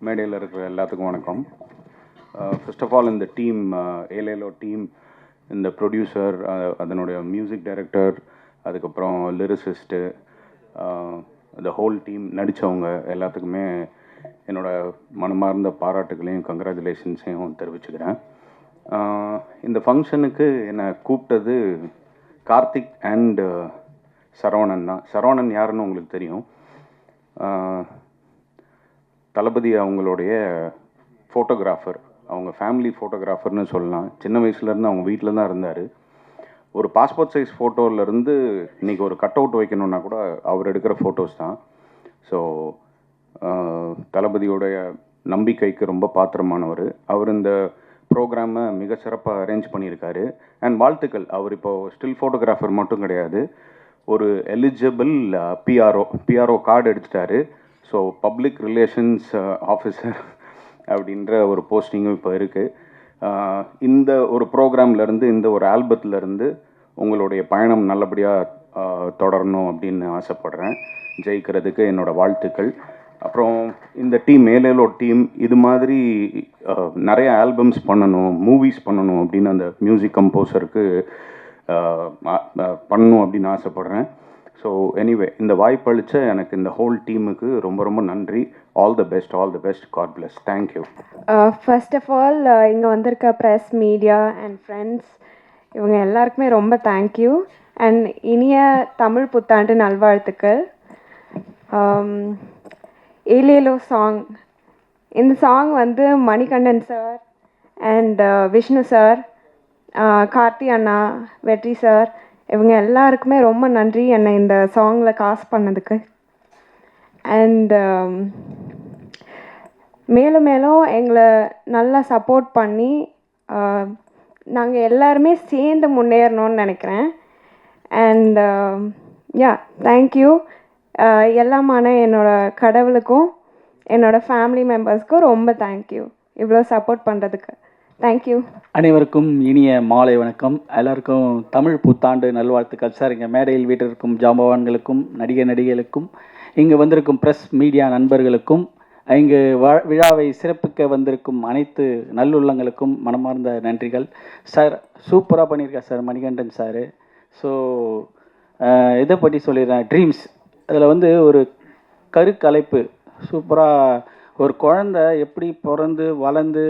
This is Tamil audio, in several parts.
மேடையில் இருக்கிற எல்லாத்துக்கும் வணக்கம். ஃபர்ஸ்ட் ஆஃப் ஆல் இந்த டீம், ஏலேலோ டீம், இந்த ப்ரொடியூசர், அதனுடைய மியூசிக் டைரக்டர், அதுக்கப்புறம் லிரிசிஸ்ட்டு, இந்த ஹோல் டீம் நடித்தவங்க எல்லாத்துக்குமே என்னோடய மனமார்ந்த பாராட்டுகளையும் கங்க்ராச்சுலேஷன்ஸையும் தெரிவிச்சுக்கிறேன். இந்த ஃபங்க்ஷனுக்கு என்னை கூப்பிட்டது கார்த்திக் அண்ட் சரவணன் தான். சரவணன் யாருன்னு உங்களுக்கு தெரியும். தளபதி அவங்களுடைய ஃபோட்டோகிராஃபர், அவங்க ஃபேமிலி ஃபோட்டோகிராஃபர்னு சொல்லலாம். சின்ன வயசுலேருந்து அவங்க வீட்டில் தான் இருந்தார். ஒரு பாஸ்போர்ட் சைஸ் ஃபோட்டோவிலேருந்து இன்றைக்கி ஒரு கட் அவுட் வைக்கணுன்னா கூட அவர் எடுக்கிற ஃபோட்டோஸ் தான். ஸோ தளபதியோடைய நம்பிக்கைக்கு ரொம்ப பாத்திரமானவர். அவர் இந்த ப்ரோக்ராமை மிக சிறப்பாக அரேஞ்ச் பண்ணியிருக்காரு. அண்ட் வாழ்த்துக்கள். அவர் இப்போது ஸ்டில் ஃபோட்டோகிராஃபர் மட்டும் கிடையாது, ஒரு எலிஜிபிள் பிஆர்ஓ கார்டு எடுத்துட்டாரு. ஸோ பப்ளிக் ரிலேஷன்ஸ் ஆஃபீஸர் அப்படின்ற ஒரு போஸ்டிங்கும் இப்போ இருக்குது. இந்த ஒரு ப்ரோக்ராம்லேருந்து, இந்த ஒரு ஆல்பத்துலேருந்து உங்களுடைய பயணம் நல்லபடியாக தொடரணும் அப்படின்னு ஆசைப்பட்றேன். ஜெயிக்கிறதுக்கு என்னோடய வாழ்த்துக்கள். அப்புறம் இந்த டீம், ஏலேலோ டீம், இது மாதிரி நிறைய ஆல்பம்ஸ் பண்ணணும், மூவிஸ் பண்ணணும் அப்படின்னு அந்த மியூசிக் கம்போசருக்கு பண்ணணும் அப்படின்னு ஆசைப்பட்றேன். ஸோ எனிவே, இந்த வாய்ப்பளித்த எனக்கு இந்த ஹோல் டீமுக்கு ரொம்ப ரொம்ப நன்றி. All the best, all the best. God bless. Thank you. First of all இங்கே வந்திருக்க ப்ரெஸ், மீடியா அண்ட் ஃப்ரெண்ட்ஸ், இவங்க எல்லாருக்குமே ரொம்ப தேங்க்யூ. அண்ட் இனிய தமிழ் புத்தாண்டு நல்வாழ்த்துக்கள். ஏலேலோ சாங், இந்த சாங் வந்து Manikandan sir and Vishnu sir, Karthi அண்ணா, வெற்றி சார், இவங்க எல்லாருக்குமே ரொம்ப நன்றி என்னை இந்த சாங்கில் காஸ்ட் பண்ணதுக்கு. அண்ட் மேலும் மேலும் எங்களை நல்லா சப்போர்ட் பண்ணி நாங்கள் எல்லாருமே சேர்ந்து முன்னேறணும்னு நினைக்கிறேன். And yeah, thank you. எல்லாமான என்னோடய கடவுளுக்கும் என்னோடய ஃபேமிலி மெம்பர்ஸ்க்கும் ரொம்ப தேங்க்யூ, இவ்வளோ சப்போர்ட் பண்ணுறதுக்கு. தேங்க்யூ. அனைவருக்கும் இனிய மாலை வணக்கம். எல்லாருக்கும் தமிழ் புத்தாண்டு நல்வாழ்த்துக்கள் சார். இங்கே மேடையில் வீட்டிற்கும் ஜாம்பவான்களுக்கும், நடிகைகளுக்கும், இங்கே வந்திருக்கும் ப்ரெஸ் மீடியா நண்பர்களுக்கும், இங்கு விழாவை சிறப்பிக்க வந்திருக்கும் அனைத்து நல்லுள்ளங்களுக்கும் மனமார்ந்த நன்றிகள் சார். சூப்பராக பண்ணியிருக்கார் சார் மணிகண்டன் சார். ஸோ இதை பற்றி சொல்லிடுறேன். ட்ரீம்ஸ், அதில் வந்து ஒரு கருக்கலைப்பு சூப்பராக, ஒரு குழந்தை எப்படி பிறந்து வளர்ந்து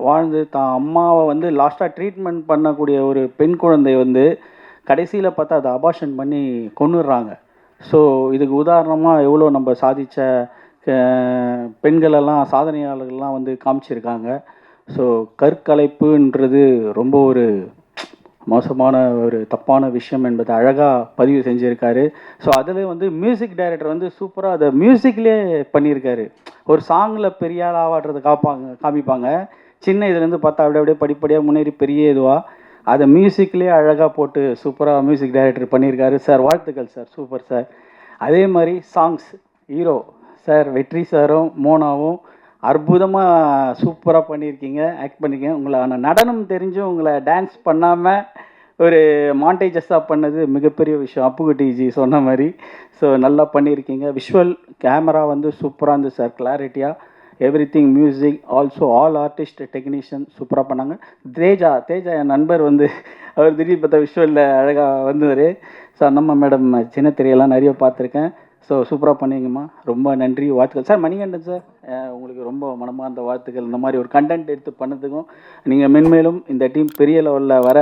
வாழ்ந்து தான் அம்மாவை வந்து லாஸ்ட்டாக ட்ரீட்மெண்ட் பண்ணக்கூடிய ஒரு பெண் குழந்தை வந்து கடைசியில் பார்த்தா அதை அபார்ஷன் பண்ணி கொன்னுடுறாங்க. ஸோ இதுக்கு உதாரணமாக எவ்வளோ நம்ம சாதித்த பெண்களெல்லாம், சாதனையாளர்கள்லாம் வந்து காமிச்சிருக்காங்க. ஸோ கற்கலைப்புன்றது ரொம்ப ஒரு மோசமான ஒரு தப்பான விஷயம் என்பதை அழகாக பதிவு செஞ்சுருக்காரு. ஸோ அதில் வந்து மியூசிக் டைரக்டர் வந்து சூப்பராக அதை மியூசிக்லேயே பண்ணியிருக்காரு. ஒரு சாங்கில் பெரிய ஆள் ஆவாடுறது காமிப்பாங்க, சின்ன இதுலேருந்து பார்த்தா அப்படியே படிப்படியாக முன்னேறி பெரிய இதுவாக அதை மியூசிக்லேயே அழகாக போட்டு சூப்பராக மியூசிக் டைரக்டர் பண்ணியிருக்காரு சார். வாழ்த்துக்கள் சார், சூப்பர் சார். அதே மாதிரி சாங்ஸ், ஹீரோ சார் வெற்றி சாரும் மோனாவும் அற்புதமாக சூப்பராக பண்ணியிருக்கீங்க, ஆக்ட் பண்ணியிருக்கீங்க. உங்களை நடனம் தெரிஞ்சும் உங்களை டான்ஸ் பண்ணாமல் ஒரு மாண்டேஜஸாக பண்ணது மிகப்பெரிய விஷயம், அப்புகுட்டிஜி சொன்ன மாதிரி. ஸோ நல்லா பண்ணியிருக்கீங்க. விஷுவல் கேமரா வந்து சூப்பராக இருந்துச்சு சார், கிளாரிட்டியாக. Everything music also all artist technician சூப்பராக பண்ணாங்க. தேஜா என் நண்பர் வந்து அவர் திடீர் பார்த்தா விஷுவலில் அழகாக வந்தார். ஸோ நம்ம மேடம் சின்ன திரையெல்லாம் நிறைய பார்த்துருக்கேன். ஸோ சூப்பராக பண்ணிங்கம்மா, ரொம்ப நன்றி, வாழ்த்துக்கள் சார். மணிகண்டன் சார், உங்களுக்கு ரொம்ப மனமார்ந்த வாழ்த்துக்கள். இந்த மாதிரி ஒரு கண்டென்ட் எடுத்து பண்ணதுக்கும் நீங்கள் மென்மேலும் இந்த டீம் பெரிய லெவலில் வர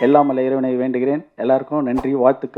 எல்லாம் வல்ல இறைவனை வேண்டுகிறேன். எல்லாருக்கும் நன்றி, வாழ்த்துக்கள்.